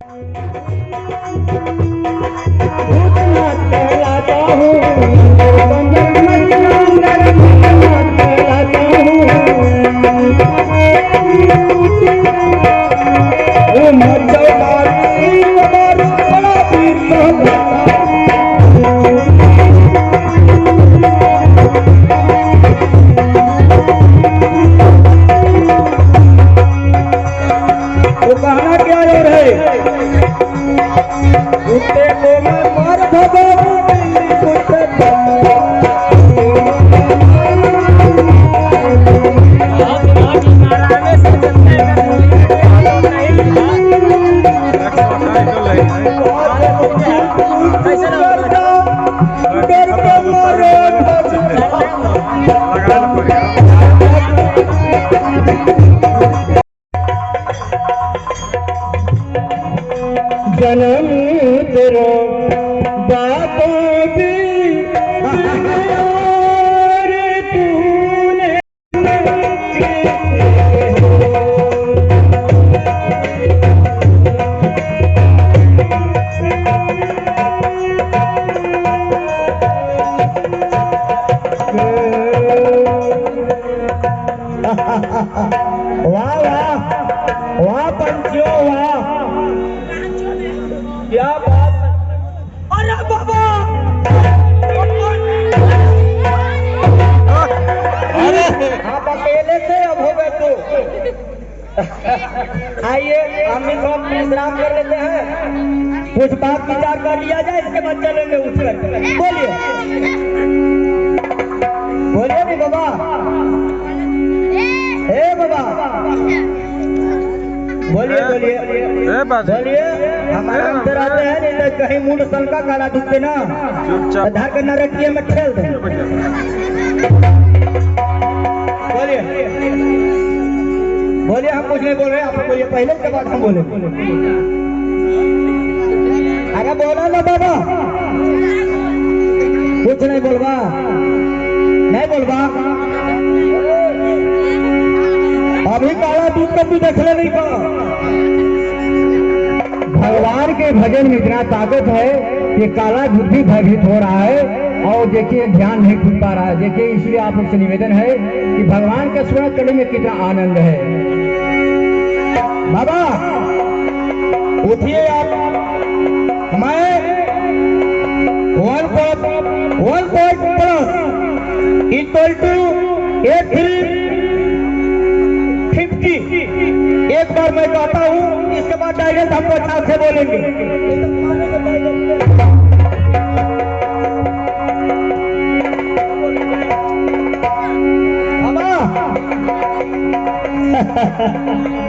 भूतनाथ कहलाता हूँ, बंजर मस्तानगर भूतनाथ कहलाता हूँ। ओ मचौ मारी मारू बड़ा वीर कहलाता हूँ। तो कहना क्या और है, कुत्ते को मैं मार भगाऊं, बिल्ली कुत्ते को जन्म तेरा बापा भी रे तूने वाह वाह वाह पंचियों वाह, क्या बात है। अरे बाबा, अरे आप अकेले थे, अब हो गए तो आइए हम भी थोड़ा विश्राम कर लेते हैं, कुछ बात विचार कर लिया जाए, इसके बाद चलेंगे उठकर। बोलिए बोलिए नहीं बाबा, हे बाबा बोलिए बोलिए बोलिए। हमारे अंदर आते हैं नहीं तो कहीं मूड सलका काला डूबते ना, आधार करना रखिए मैं खेल दे। बोलिए बोलिए, हम कुछ नहीं बोल रहे, आप बोलिए पहले, के बाद हम बोले। अरे बोला ना बाबा, कुछ नहीं बोलवा, नहीं बोलवा। अभी काला दूध का तू देखले नहीं का। भगवान के भजन में इतना ताकत है कि काला दूध भी भयभीत हो रहा है और देखिए ध्यान नहीं खुल पा रहा है। देखिए इसलिए आप लोग से निवेदन है कि भगवान का स्मरण करने में कितना आनंद है। बाबा उठिए आप, मैं 1 पॉइंट प्लस इक्वल टू 350। एक बार मैं कहता हूँ, इसके बाद डायरेक्ट हम प्रचार से बोलेंगे।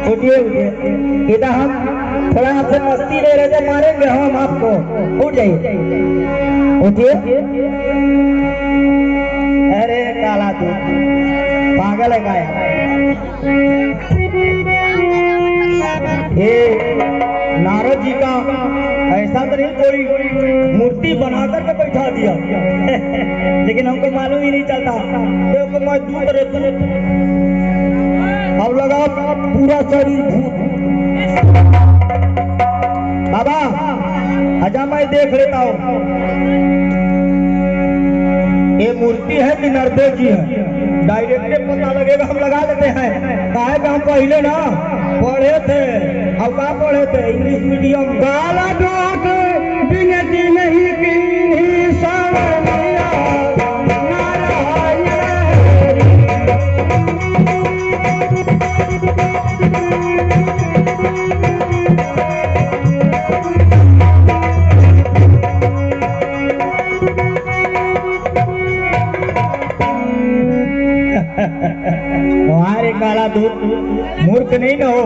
उठिए उठिए, इधर हम थोड़ा आपसे मस्ती ले रहे थे, मारेंगे हम आपको। उठ जाइए उठिए। अरे काला तू पागल है गाया। ये नारद जी का ऐसा तो नहीं कोई मूर्ति बना करके बैठा दिया लेकिन हमको मालूम ही नहीं चलता। देखो मैं दूध रहते, अब लगा पूरा शरीर भूत। बाबा अच्छा मैं देख लेता हूँ, ये मूर्ति है कि नरदेव जी है, डायरेक्ट पता लगेगा। हम लगा लेते हैं, काहे कि हम पहले ना पढ़े थे। अब क्या पढ़े थे? English medium. काला दूध बिनती नहीं की हमारे काला दूध मूर्ख नहीं न हो।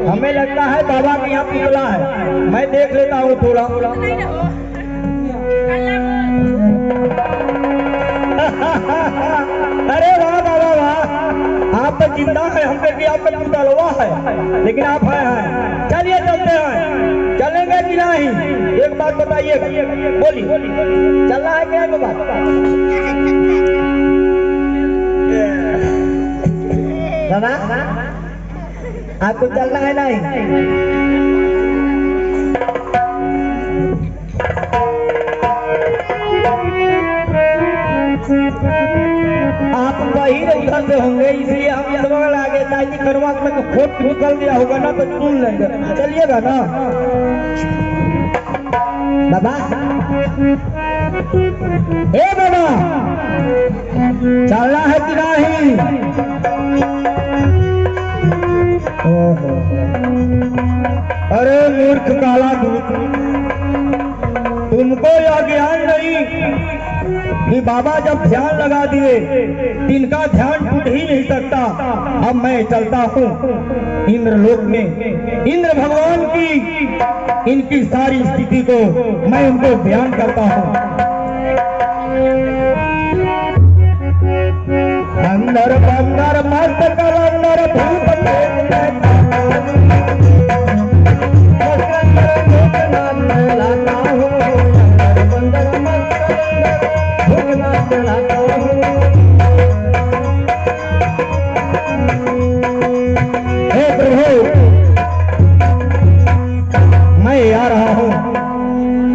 हमें लगता है बाबा के यहाँ पुतला है, मैं देख लेता हूँ थोड़ा। अरे वाह बाबा वाह, आप तो जिंदा है, हम कहते आपका पुतलवा है, लेकिन आप हैं। चलिए चलते हैं, चलेंगे कि नहीं? एक बात बताइए, बोली चलना है क्या बाबा? आपको चलना है नहीं? आप वही उधर से होंगे, इसलिए हम इस बगल आ गए ताकि करवा में खोट निकल गया होगा ना तो सुन लेंगे। चलिएगा ना बाबा? ए बाबा, चलना है कि नहीं? ओहो, अरे मूर्ख काला दूत, तुमको यह ज्ञान नहीं कि बाबा जब ध्यान लगा दिए इनका ध्यान टूट ही नहीं सकता। अब मैं चलता हूँ इंद्रलोक में, इंद्र भगवान की इनकी सारी स्थिति को मैं उनको बयान करता हूँ। अंदर बंदर मस्त कलंदर भूत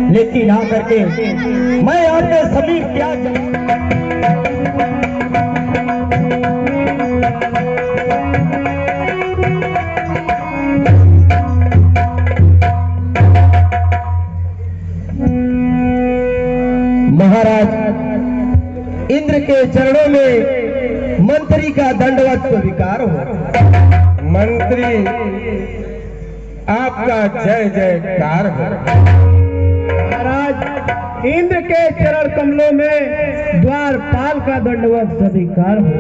लेकिन आ करके मैं आपके सभी क्या महाराज इंद्र के चरणों में मंत्री का दंडवत स्वीकार हो। मंत्री आपका जय जयकार हो। महाराज इंद्र के चरण कमलों में द्वारपाल का दंडवत स्वीकार हो।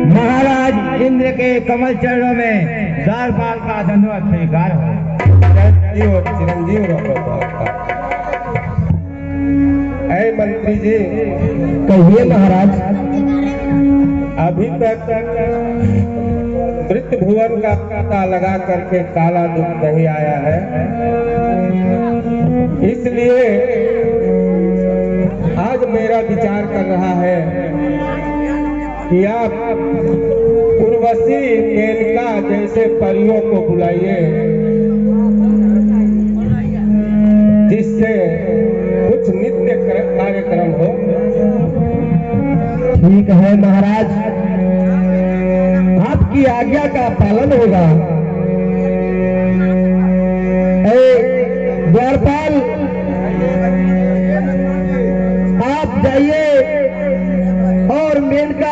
महाराज इंद्र के कमल चरणों में द्वारपाल का दंडवत स्वीकार हो। चिरंजीव रहो। ऐ मंत्री जी, कहिए महाराज। अभी तक मृत भुवन का पता लगा करके काला दुख नहीं आया है, इसलिए आज मेरा विचार कर रहा है कि आप उर्वशी मेनका जैसे परियों को बुलाइए, जिससे कुछ नित्य कार्यक्रम हो। ठीक है महाराज, आपकी आज्ञा का पालन होगा। द्वारपाल आप जाइए और मेनका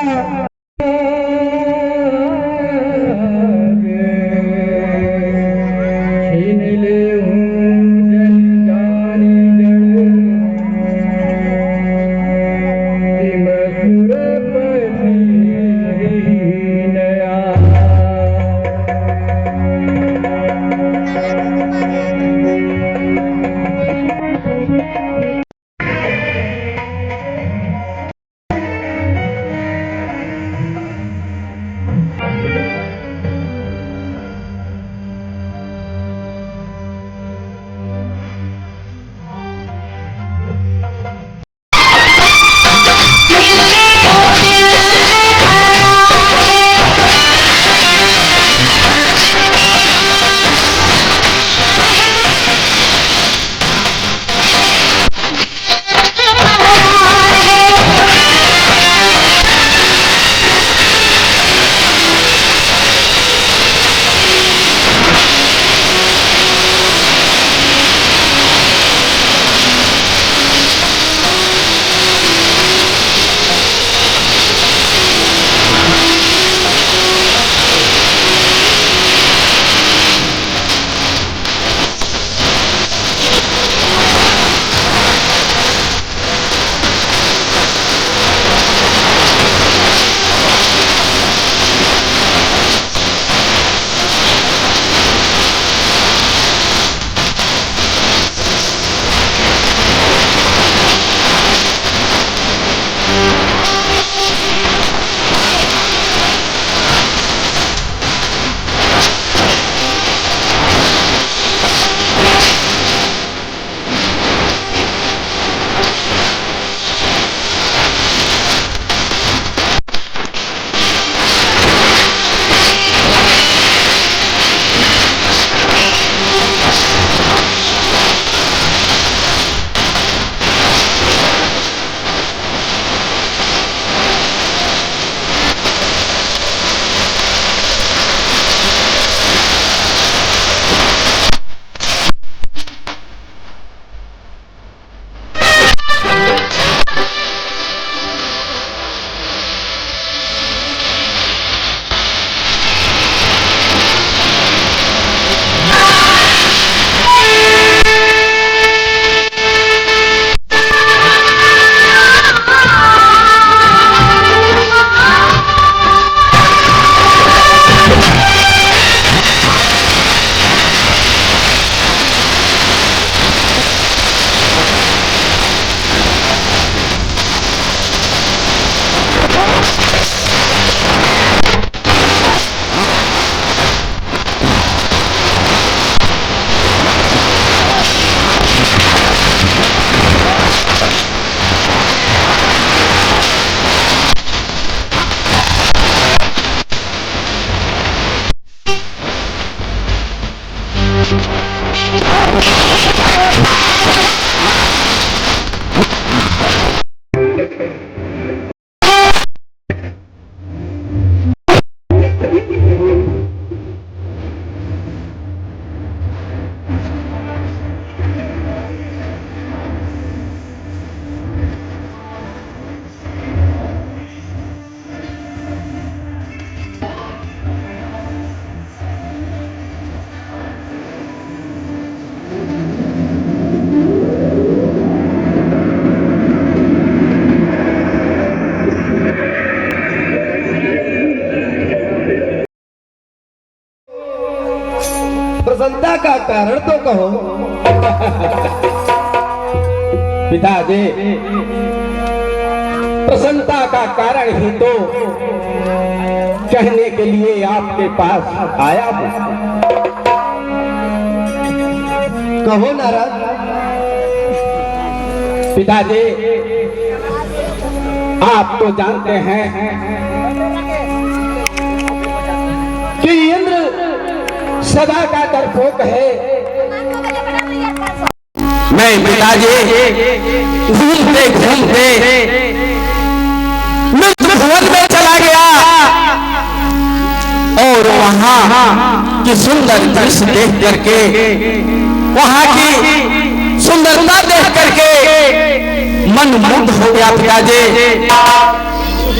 प्रसन्नता का कारण तो कहो। पिताजी, प्रसन्नता का कारण ही तो कहने के लिए आपके पास आया हूं। कहो नारद। पिताजी, आप तो जानते हैं कि इंद्र सदा का डरपोक है। मैं पिताजी घूमते घूमते मृत्यु भवन में चला गया और वहां की सुंदर दृश्य देख करके, वहां की सुंदरता देख करके मन मुग्ध हो गया पिताजी।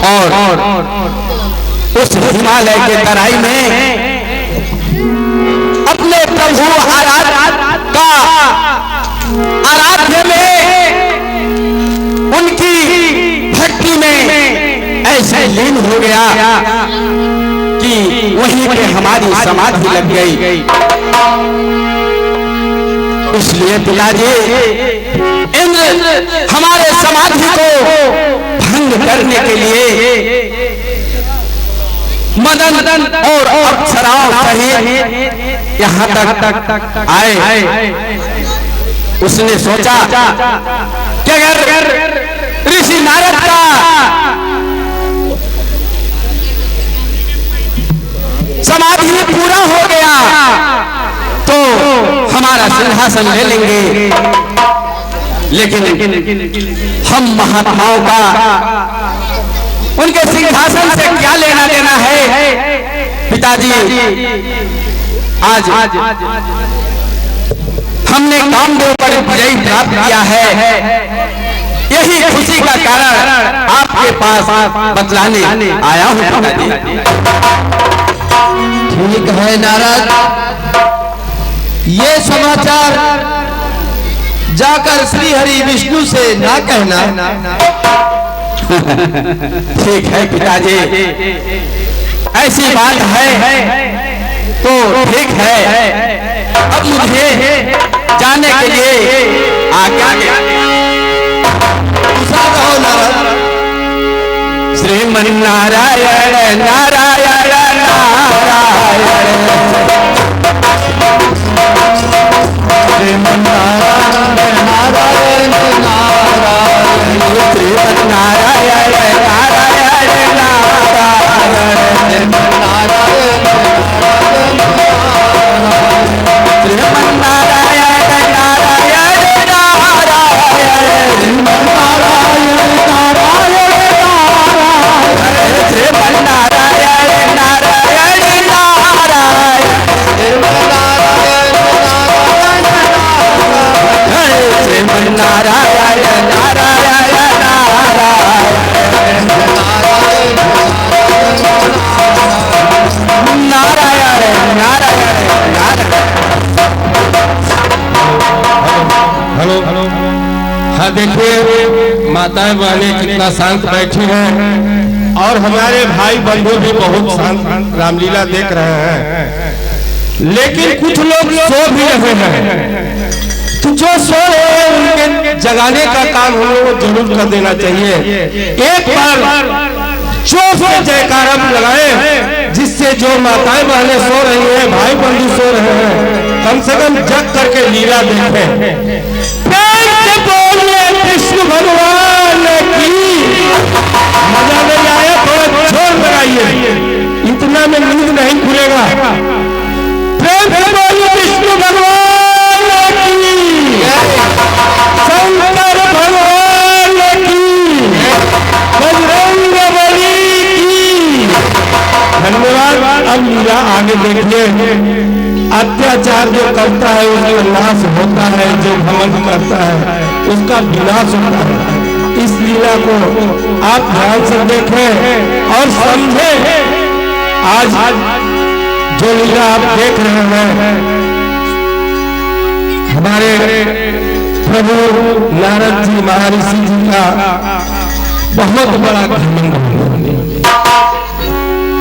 और उस हिमालय के तराई में अपने प्रभु आराध्य में, उनकी भक्ति में ऐसे लीन हो गया कि वहीं पे हमारी समाधि लग गई। इसलिए पिताजी, इंद्र हमारे समाधि को भंग करने के लिए मदन और अप्सराओं सहित यहाँ तक आए। उसने सोचा कि अगर ऋषि नारद का समाधि पूरा हो गया तो हमारा सिंहासन ले लेंगे, लेकिन हम महात्माओं का उनके सिंहासन से क्या लेना देना है। पिताजी, आज हमने कामदेव पर विजय प्राप्त किया है। यही खुशी का कारण आपके पास बतलाने आया हूं पिताजी। ठीक है नारद, ये समाचार जाकर श्री हरि विष्णु से ना कहना। ठीक है पिताजी, ऐसी बात है तो ठीक है। अब मुझे जाने के लिए आज्ञा दूसरा कहो नारद। श्रीमन्नारायण नारायण नारायण, श्रीमन्नारायण नारायण नारायण, श्रीमन्नारायण नारायण नारायण, देखिए माताएं बहनें कितना शांत बैठी हैं और हमारे भाई बंधु भी बहुत शांत रामलीला देख रहे हैं। लेकिन कुछ लोग सो भी रहे हैं, तो जो सो रहे हैं उनके जगाने का काम हम लोगों को जरूर कर देना चाहिए। एक बार जोर से जयकारा लगाए, जिससे जो माताएं बहनें सो रही हैं, भाई बंधु सो रहे हैं, कम से कम जग करके लीला देखें। कृष्ण भगवान की मजा नहीं आया, थोड़ा जोर लगाइए, इतना में नींद नहीं खुलेगा। प्रेम से बोलिए कृष्ण भगवान की, शंकर भगवान की, बजरंग बली की। धन्यवाद। अब लीला आगे देखिए। अत्याचार जो करता है उसका नाश होता है, जो घमंड करता है उसका विनाश होता है। इस लीला को आप ध्यान से देखें और समझें। आज जो लीला आप देख रहे हैं, हमारे प्रभु नारद जी महर्षि जी का बहुत बड़ा घमंड है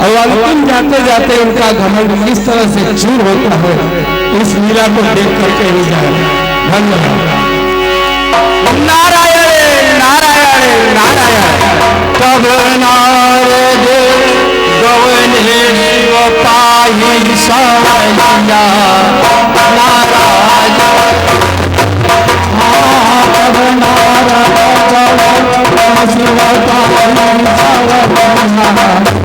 और अंतिम जाते जाते उनका घमंड किस तरह से चूर होता है इस लीला को देख करके ही जाए। धन्यवाद। नारायण नारायण नारायण। तब नारद गवने शिव पाहि सवलिया नाराज। तब नारद गवने शिव पाहि सवलिया